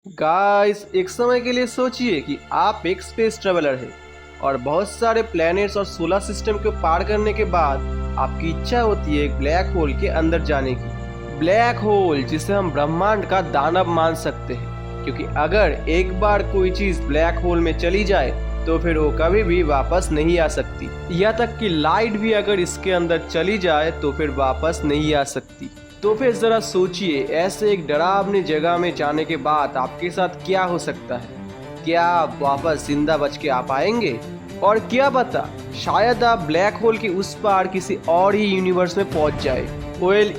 Guys, एक समय के लिए सोचिए कि आप एक स्पेस ट्रेवलर हैं और बहुत सारे प्लैनेट्स और सोलर सिस्टम को पार करने के बाद आपकी इच्छा होती है एक ब्लैक होल के अंदर जाने की। ब्लैक होल जिसे हम ब्रह्मांड का दानव मान सकते हैं, क्योंकि अगर एक बार कोई चीज ब्लैक होल में चली जाए तो फिर वो कभी भी वापस नहीं आ सकती। यहाँ तक कि लाइट भी अगर इसके अंदर चली जाए तो फिर वापस नहीं आ सकती। तो फिर जरा सोचिए, ऐसे एक डरावनी जगह में जाने के बाद आपके साथ क्या हो सकता है। क्या आप वापस जिंदा बच के आ पाएंगे? और क्या पता, शायद आप ब्लैक होल के उस पार किसी और ही यूनिवर्स में पहुंच जाए।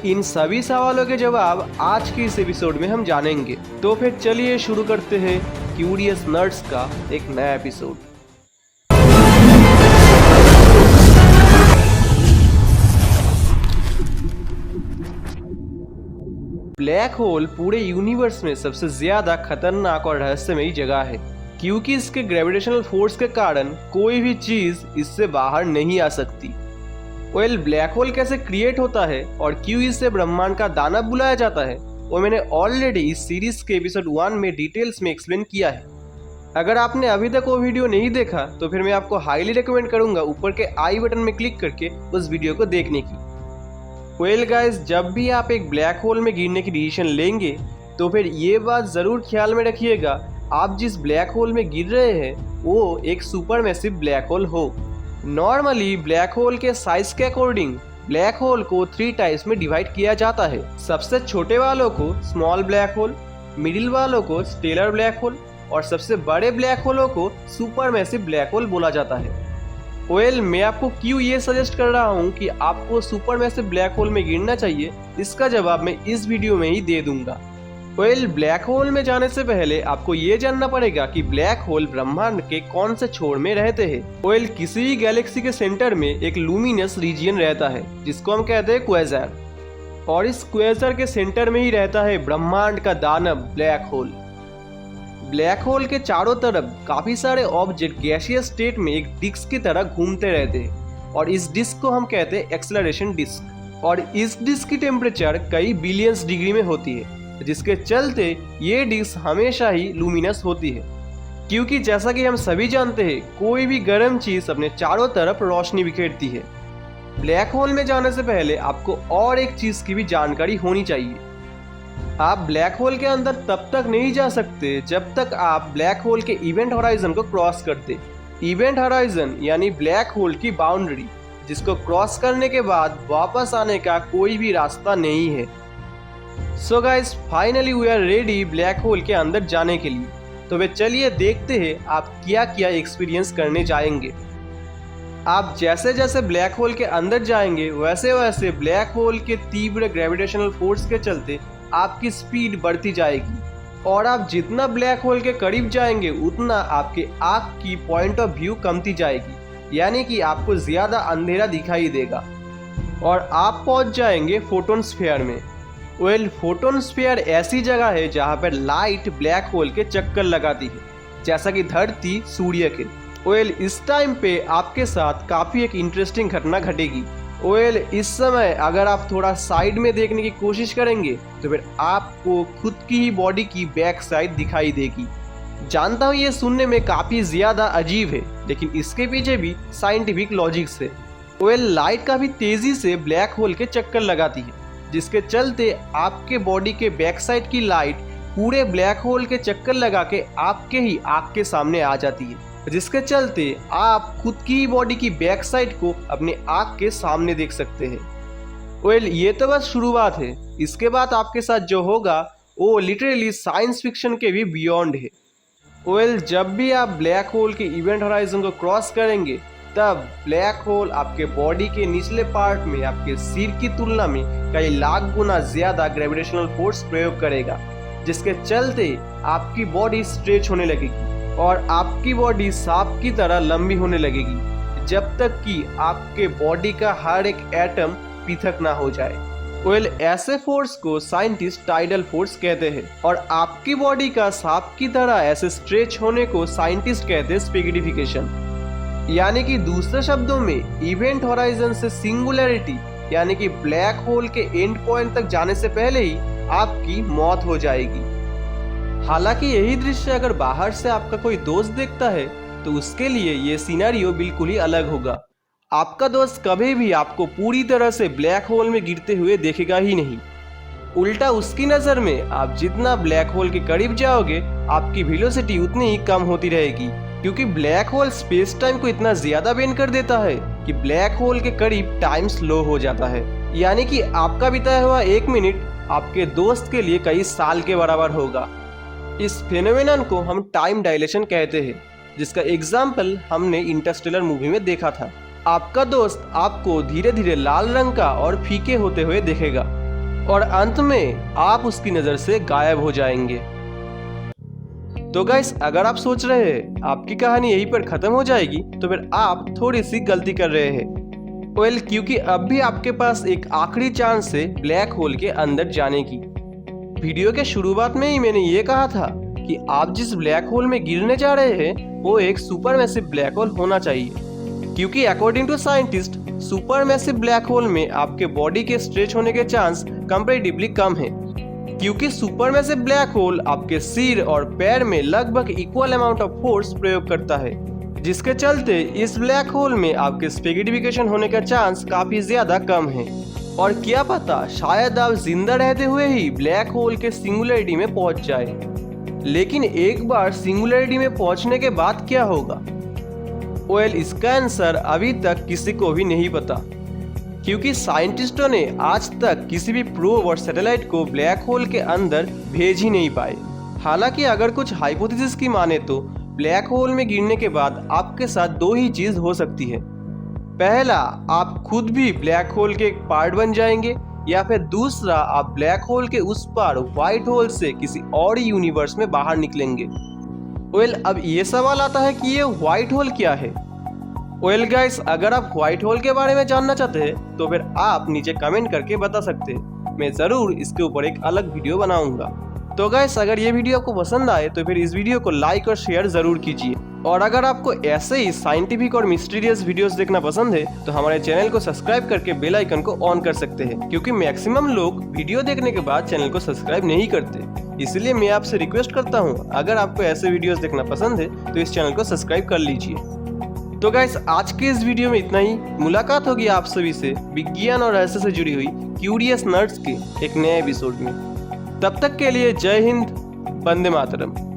इन सभी सवालों के जवाब आज के इस एपिसोड में हम जानेंगे। तो फिर चलिए शुरू करते हैं क्यूरियस नर्ड्स का एक नया एपिसोड। ब्लैक होल पूरे यूनिवर्स में सबसे ज्यादा खतरनाक और रहस्यमयी जगह है, क्योंकि इसके ग्रेविटेशनल फोर्स के कारण कोई भी चीज इससे बाहर नहीं आ सकती। ब्लैक होल कैसे क्रिएट होता है और क्यों इसे ब्रह्मांड का दानव बुलाया जाता है, वो मैंने ऑलरेडी इस सीरीज के एपिसोड 1 में डिटेल्स में एक्सप्लेन किया है। अगर आपने अभी तक वो वीडियो नहीं देखा तो फिर मैं आपको हाईली रिकमेंड करूंगा ऊपर के आई बटन में क्लिक करके उस वीडियो को देखने की। गाइस, जब भी आप एक ब्लैक होल में गिरने की डिसीजन लेंगे तो फिर ये बात ज़रूर ख्याल में रखिएगा, आप जिस ब्लैक होल में गिर रहे हैं वो एक सुपर मैसिव ब्लैक होल हो। नॉर्मली ब्लैक होल के साइज के अकॉर्डिंग ब्लैक होल को 3 टाइप्स में डिवाइड किया जाता है। सबसे छोटे वालों को स्मॉल ब्लैक होल, मिडिल वालों को स्टेलर ब्लैक होल और सबसे बड़े ब्लैक होलों को सुपर मैसिव ब्लैक होल बोला जाता है। मैं आपको क्यों ये सजेस्ट कर रहा हूँ कि आपको सुपर मैसिव ब्लैक होल में गिरना चाहिए, इसका जवाब मैं इस वीडियो में ही दे दूंगा। ब्लैक होल में जाने से पहले आपको ये जानना पड़ेगा कि ब्लैक होल ब्रह्मांड के कौन से छोर में रहते हैं। किसी भी गैलेक्सी के सेंटर में एक लूमिनस रीजियन रहता है जिसको हम कहते हैं क्वेज़र, और इस क्वेज़र के सेंटर में ही रहता है ब्रह्मांड का दानव ब्लैक होल। ब्लैक होल के चारों तरफ काफी सारे ऑब्जेक्ट गैसियस स्टेट में एक डिस्क की तरह घूमते रहते हैं और इस डिस्क को हम कहते हैं एक्सेलरेशन डिस्क। और इस डिस्क की टेम्परेचर कई बिलियंस डिग्री में होती है, जिसके चलते ये डिस्क हमेशा ही लूमिनस होती है, क्योंकि जैसा कि हम सभी जानते हैं कोई भी गर्म चीज अपने चारों तरफ रोशनी बिखेरती है। ब्लैक होल में जाने से पहले आपको और एक चीज की भी जानकारी होनी चाहिए। आप ब्लैक होल के अंदर तब तक नहीं जा सकते जब तक आप ब्लैक होल के इवेंट होराइजन को क्रॉस करते। इवेंट होराइजन यानी ब्लैक होल की बाउंड्री, जिसको क्रॉस करने के बाद वापस आने का कोई भी रास्ता नहीं है। So guys, finally we are ready black hole के अंदर जाने के लिए। तो वे चलिए देखते हैं आप क्या क्या एक्सपीरियंस करने जाएंगे। आप जैसे जैसे ब्लैक होल के अंदर जाएंगे वैसे वैसे ब्लैक होल के तीव्र ग्रेविटेशनल फोर्स के चलते आपकी स्पीड बढ़ती जाएगी, और आप जितना ब्लैक होल के करीब जाएंगे उतना आपके आँख की पॉइंट ऑफ व्यू कमती जाएगी, यानी कि आपको ज़्यादा अंधेरा दिखाई देगा और आप पहुंच जाएंगे फोटोन स्फीयर में। फोटोन स्फीयर ऐसी जगह है जहां पर लाइट ब्लैक होल के चक्कर लगाती है, जैसा कि धरती सूर्य के। इस टाइम पे आपके साथ काफ़ी एक इंटरेस्टिंग घटना घटेगी। इस समय अगर आप थोड़ा साइड में देखने की कोशिश करेंगे तो फिर आपको खुद की ही बॉडी की बैक साइड दिखाई देगी। जानता हूँ ये सुनने में काफ़ी ज़्यादा अजीब है, लेकिन इसके पीछे भी साइंटिफिक लॉजिक्स है। लाइट काफ़ी तेज़ी से ब्लैक होल के चक्कर लगाती है, जिसके चलते आपके बॉडी के बैक साइड की लाइट पूरे ब्लैक होल के चक्कर लगा के आपके ही आँख के सामने आ जाती है, जिसके चलते आप खुद की बॉडी की बैक साइड को अपने आँख के सामने देख सकते हैं। ये तो बस शुरुआत है। इसके बाद आपके साथ जो होगा वो लिटरली साइंस फिक्शन के भी बियॉन्ड है। जब भी आप ब्लैक होल के इवेंट होराइजन को क्रॉस करेंगे तब ब्लैक होल आपके बॉडी के निचले पार्ट में आपके सिर की तुलना में कई लाख गुना ज्यादा ग्रेविटेशनल फोर्स प्रयोग करेगा, जिसके चलते आपकी बॉडी स्ट्रेच होने लगेगी और आपकी बॉडी सांप की तरह लंबी होने लगेगी, जब तक कि आपके बॉडी का हर एक एटम पृथक ना हो जाए। ऐसे फोर्स को साइंटिस्ट टाइडल फोर्स कहते हैं, और आपकी बॉडी का सांप की तरह ऐसे स्ट्रेच होने को साइंटिस्ट कहते हैं स्पिगिडिफिकेशन। यानी कि दूसरे शब्दों में इवेंट होराइजन से सिंगुलैरिटी यानी कि ब्लैक होल के एंड पॉइंट तक जाने से पहले ही आपकी मौत हो जाएगी। हालांकि यही दृश्य अगर बाहर से आपका कोई दोस्त देखता है तो उसके लिए ये सिनेरियो बिल्कुल ही अलग होगा। आपका दोस्त कभी भी आपको पूरी तरह से ब्लैक होल में गिरते हुए देखेगा ही नहीं। उल्टा उसकी नज़र में आप जितना ब्लैक होल के करीब जाओगे आपकी वेलोसिटी उतनी ही कम होती रहेगी, क्योंकि ब्लैक होल स्पेस टाइम को इतना ज़्यादा बेंड कर देता है कि ब्लैक होल के करीब टाइम स्लो हो जाता है। यानी कि आपका बिताया हुआ 1 मिनट आपके दोस्त के लिए कई साल के बराबर होगा। इस फेनोमेनन को हम टाइम डायलेशन कहते हैं, जिसका एग्जाम्पल हमने इंटरस्टेलर मूवी में देखा था। आपका दोस्त आपको धीरे धीरे लाल रंग का और फीके होते हुए देखेगा और अंत में आप उसकी नज़र से गायब हो जाएंगे। तो गाइस, अगर आप सोच रहे हैं आपकी कहानी यहीं पर खत्म हो जाएगी तो फिर आप थोड़ी सी गलती कर रहे हैं। क्योंकि अब भी आपके पास एक आखिरी चांस है ब्लैक होल के अंदर जाने की। वीडियो के शुरुआत में ही मैंने ये कहा था कि आप जिस ब्लैक होल में गिरने जा रहे हैं वो एक सुपरमैसिव ब्लैक होल होना चाहिए, क्योंकि according to scientist supermassive black hole में आपके बॉडी के स्ट्रेच होने के चांस कंपैरेटिवली कम है, क्योंकि सुपरमैसिव ब्लैक होल आपके सिर और पैर में लगभग इक्वल अमाउंट ऑफ फोर्स प्रयोग करता है, जिसके चलते इस ब्लैक होल में आपके स्पेगिडिफिकेशन होने का चांस काफी ज्यादा कम है। और क्या पता शायद आप जिंदा रहते हुए ही ब्लैक होल के सिंगुलरिटी में पहुंच जाए। लेकिन एक बार सिंगुलरिटी में पहुंचने के बाद क्या होगा? इसका आंसर अभी तक किसी को भी नहीं पता, क्योंकि साइंटिस्टों ने आज तक किसी भी प्रोब और सैटेलाइट को ब्लैक होल के अंदर भेज ही नहीं पाए। हालांकि अगर कुछ हाइपोथेसिस की माने तो ब्लैक होल में गिरने के बाद आपके साथ 2 ही चीज हो सकती है। पहला, आप खुद भी ब्लैक होल के एक पार्ट बन जाएंगे, या फिर दूसरा, आप ब्लैक होल के उस पार व्हाइट होल से किसी और यूनिवर्स में बाहर निकलेंगे। अब ये सवाल आता है कि ये व्हाइट होल क्या है? गाइस, अगर आप व्हाइट होल के बारे में जानना चाहते हैं तो फिर आप नीचे कमेंट करके बता सकते हैं। मैं ज़रूर इसके ऊपर एक अलग वीडियो बनाऊंगा। तो गाइस, अगर ये वीडियो आपको पसंद आए तो फिर इस वीडियो को लाइक और शेयर ज़रूर कीजिए। और अगर आपको ऐसे ही साइंटिफिक और मिस्टीरियस वीडियोस देखना पसंद है तो हमारे चैनल को सब्सक्राइब करके बेल आइकन को ऑन कर सकते हैं, क्योंकि मैक्सिमम लोग वीडियो देखने के बाद चैनल को सब्सक्राइब नहीं करते। इसलिए मैं आपसे रिक्वेस्ट करता हूँ, अगर आपको ऐसे वीडियोस देखना पसंद है तो इस चैनल को सब्सक्राइब कर लीजिए। तो गाइस, आज के इस वीडियो में इतना ही। मुलाकात होगी आप सभी से विज्ञान और रहस्य से जुड़ी हुई क्यूरियस नर्ड्स के एक नए एपिसोड में। तब तक के लिए जय हिंद, वंदे मातरम।